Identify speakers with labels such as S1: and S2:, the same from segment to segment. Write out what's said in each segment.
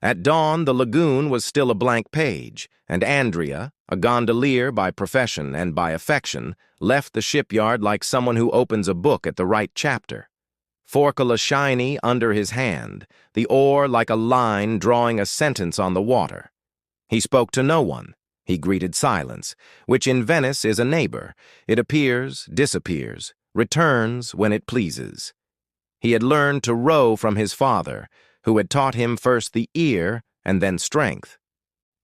S1: At dawn, the lagoon was still a blank page, and Andrea, a gondolier by profession and by affection, left the shipyard like someone who opens a book at the right chapter. Forcula shiny under his hand, the oar like a line drawing a sentence on the water. He spoke to no one. He greeted silence, which in Venice is a neighbor. It appears, disappears, returns when it pleases. He had learned to row from his father, who had taught him first the ear and then strength.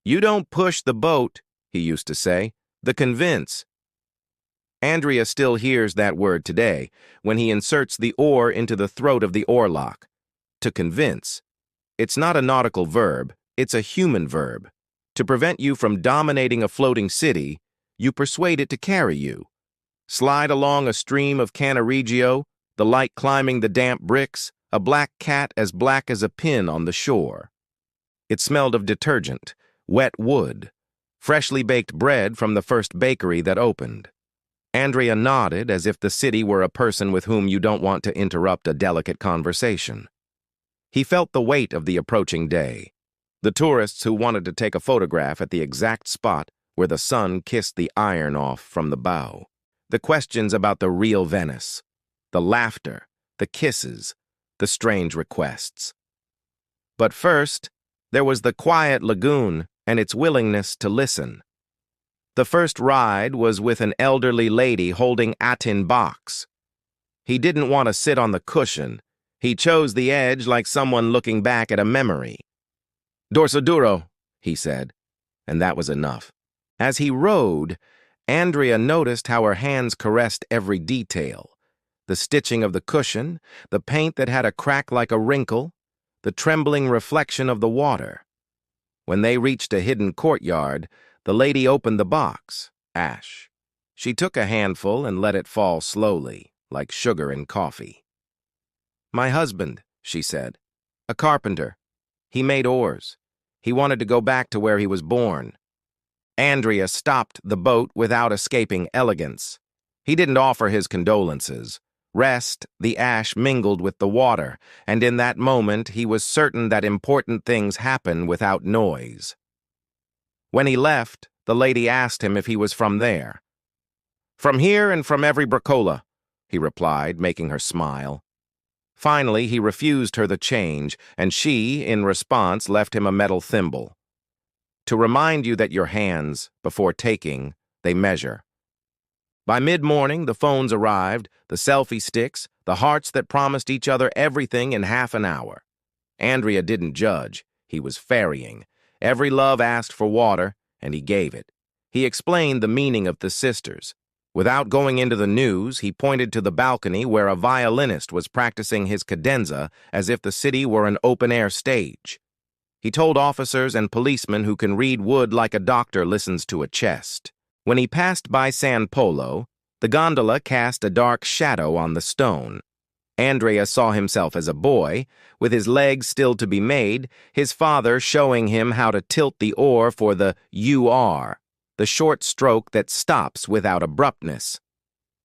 S1: "You don't push the boat," he used to say, "the convince." Andrea still hears that word today when he inserts the oar into the throat of the oarlock. To convince. It's not a nautical verb, it's a human verb. To prevent you from dominating a floating city, you persuade it to carry you. Slide along a stream of Cannaregio, the light climbing the damp bricks, a black cat as black as a pin on the shore. It smelled of detergent, wet wood, freshly baked bread from the first bakery that opened. Andrea nodded as if the city were a person with whom you don't want to interrupt a delicate conversation. He felt the weight of the approaching day. The tourists who wanted to take a photograph at the exact spot where the sun kissed the iron off from the bow. The questions about the real Venice. The laughter, the kisses, the strange requests. But first, there was the quiet lagoon and its willingness to listen. The first ride was with an elderly lady holding a tin box. He didn't want to sit on the cushion. He chose the edge like someone looking back at a memory. "Dorsoduro," he said, and that was enough. As he rode, Andrea noticed how her hands caressed every detail. The stitching of the cushion, the paint that had a crack like a wrinkle, the trembling reflection of the water. When they reached a hidden courtyard, the lady opened the box, ash. She took a handful and let it fall slowly, like sugar in coffee. "My husband," she said. "A carpenter. He made oars. He wanted to go back to where he was born." Andrea stopped the boat without escaping elegance. He didn't offer his condolences. Rest, the ash mingled with the water, and in that moment he was certain that important things happen without noise. When he left, the lady asked him if he was from there. "From here and from every Bracola," he replied, making her smile. Finally, he refused her the change, and she, in response, left him a metal thimble. To remind you that your hands, before taking, they measure. By mid-morning, the phones arrived, the selfie sticks, the hearts that promised each other everything in half an hour. Andrea didn't judge. He was ferrying. Every love asked for water, and he gave it. He explained the meaning of the sisters. Without going into the news, he pointed to the balcony where a violinist was practicing his cadenza as if the city were an open-air stage. He told officers and policemen who can read wood like a doctor listens to a chest. When he passed by San Polo, the gondola cast a dark shadow on the stone. Andrea saw himself as a boy, with his legs still to be made, his father showing him how to tilt the oar for the UR, the short stroke that stops without abruptness.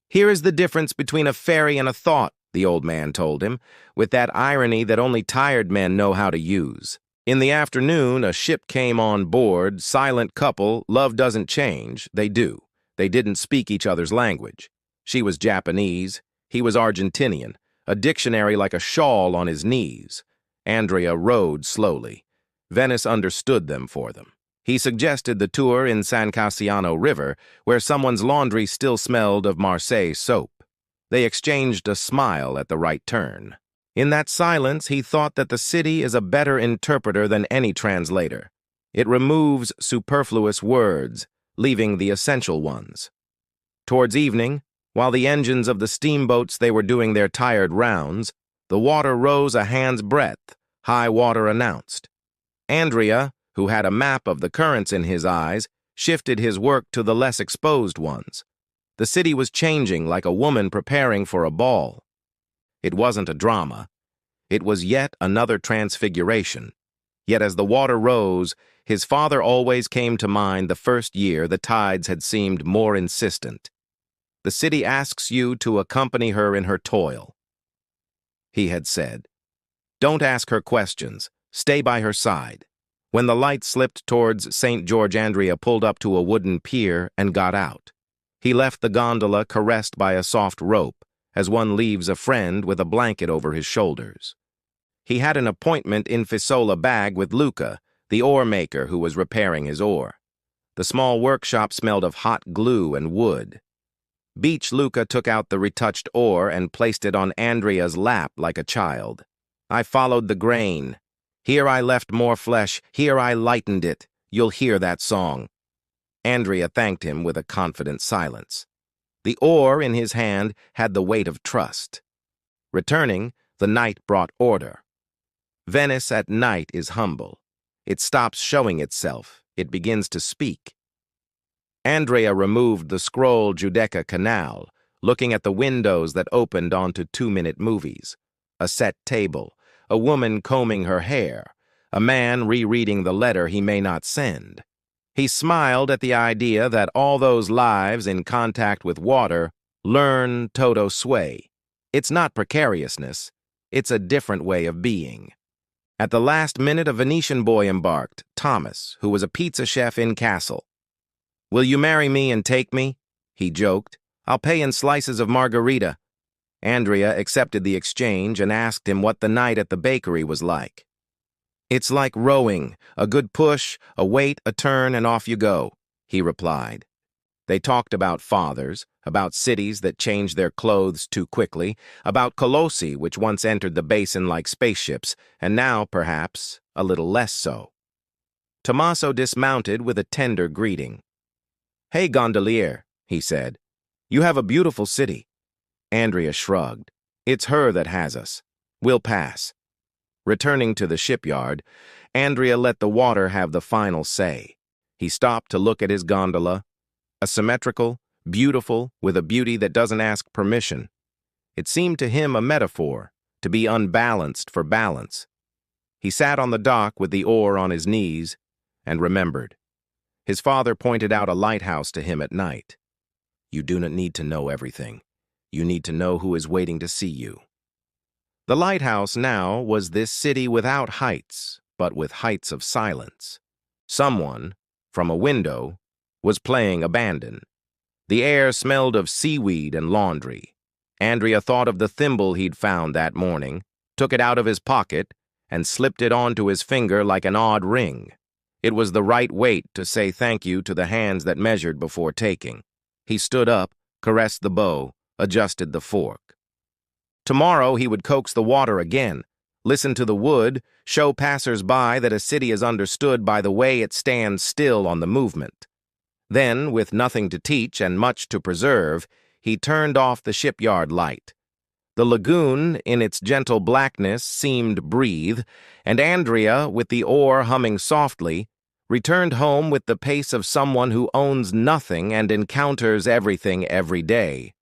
S1: "Here is the difference between a ferry and a thought," the old man told him, with that irony that only tired men know how to use. In the afternoon, a ship came on board, silent couple, love doesn't change, they do. They didn't speak each other's language. She was Japanese, he was Argentinian, a dictionary like a shawl on his knees. Andrea rowed slowly. Venice understood them for them. He suggested the tour in San Cassiano River, where someone's laundry still smelled of Marseille soap. They exchanged a smile at the right turn. In that silence, he thought that the city is a better interpreter than any translator. It removes superfluous words, leaving the essential ones. Towards evening, while the engines of the steamboats they were doing their tired rounds, the water rose a hand's breadth, high water announced. Andrea, who had a map of the currents in his eyes, shifted his work to the less exposed ones. The city was changing like a woman preparing for a ball. It wasn't a drama. It was yet another transfiguration. Yet as the water rose, his father always came to mind the first year the tides had seemed more insistent. "The city asks you to accompany her in her toil," he had said. "Don't ask her questions. Stay by her side. When the light slipped towards St. George, Andrea pulled up to a wooden pier and got out. He left the gondola caressed by a soft rope, as one leaves a friend with a blanket over his shoulders. He had an appointment in Fisola Bag with Luca, the oar maker who was repairing his oar. The small workshop smelled of hot glue and wood. Beach Luca took out the retouched oar and placed it on Andrea's lap like a child. I followed the grain. Here I left more flesh, here I lightened it. You'll hear that song. Andrea thanked him with a confident silence. The oar in his hand had the weight of trust. Returning, the night brought order. Venice at night is humble. It stops showing itself. It begins to speak. Andrea removed the scroll Giudecca Canal, looking at the windows that opened onto 2-minute movies. A set table, a woman combing her hair, a man rereading the letter he may not send. He smiled at the idea that all those lives in contact with water learn toto sway. It's not precariousness, it's a different way of being. At the last minute, a Venetian boy embarked, Thomas, who was a pizza chef in Castle. "Will you marry me and take me?" he joked. "I'll pay in slices of margarita." Andrea accepted the exchange and asked him what the night at the bakery was like. "It's like rowing, a good push, a wait, a turn, and off you go," he replied. They talked about fathers, about cities that changed their clothes too quickly, about colossi which once entered the basin like spaceships, and now, perhaps, a little less so. Tommaso dismounted with a tender greeting. "Hey, gondolier," he said. "You have a beautiful city." Andrea shrugged. "It's her that has us. We'll pass." Returning to the shipyard, Andrea let the water have the final say. He stopped to look at his gondola, asymmetrical, beautiful, with a beauty that doesn't ask permission. It seemed to him a metaphor, to be unbalanced for balance. He sat on the dock with the oar on his knees and remembered. His father pointed out a lighthouse to him at night. "You do not need to know everything. You need to know who is waiting to see you." The lighthouse now was this city without heights, but with heights of silence. Someone, from a window, was playing abandon. The air smelled of seaweed and laundry. Andrea thought of the thimble he'd found that morning, took it out of his pocket, and slipped it onto his finger like an odd ring. It was the right weight to say thank you to the hands that measured before taking. He stood up, caressed the bow, adjusted the fork. Tomorrow he would coax the water again, listen to the wood, show passers-by that a city is understood by the way it stands still on the movement. Then, with nothing to teach and much to preserve, he turned off the shipyard light. The lagoon, in its gentle blackness, seemed breathe, and Andrea, with the oar humming softly, returned home with the pace of someone who owns nothing and encounters everything every day.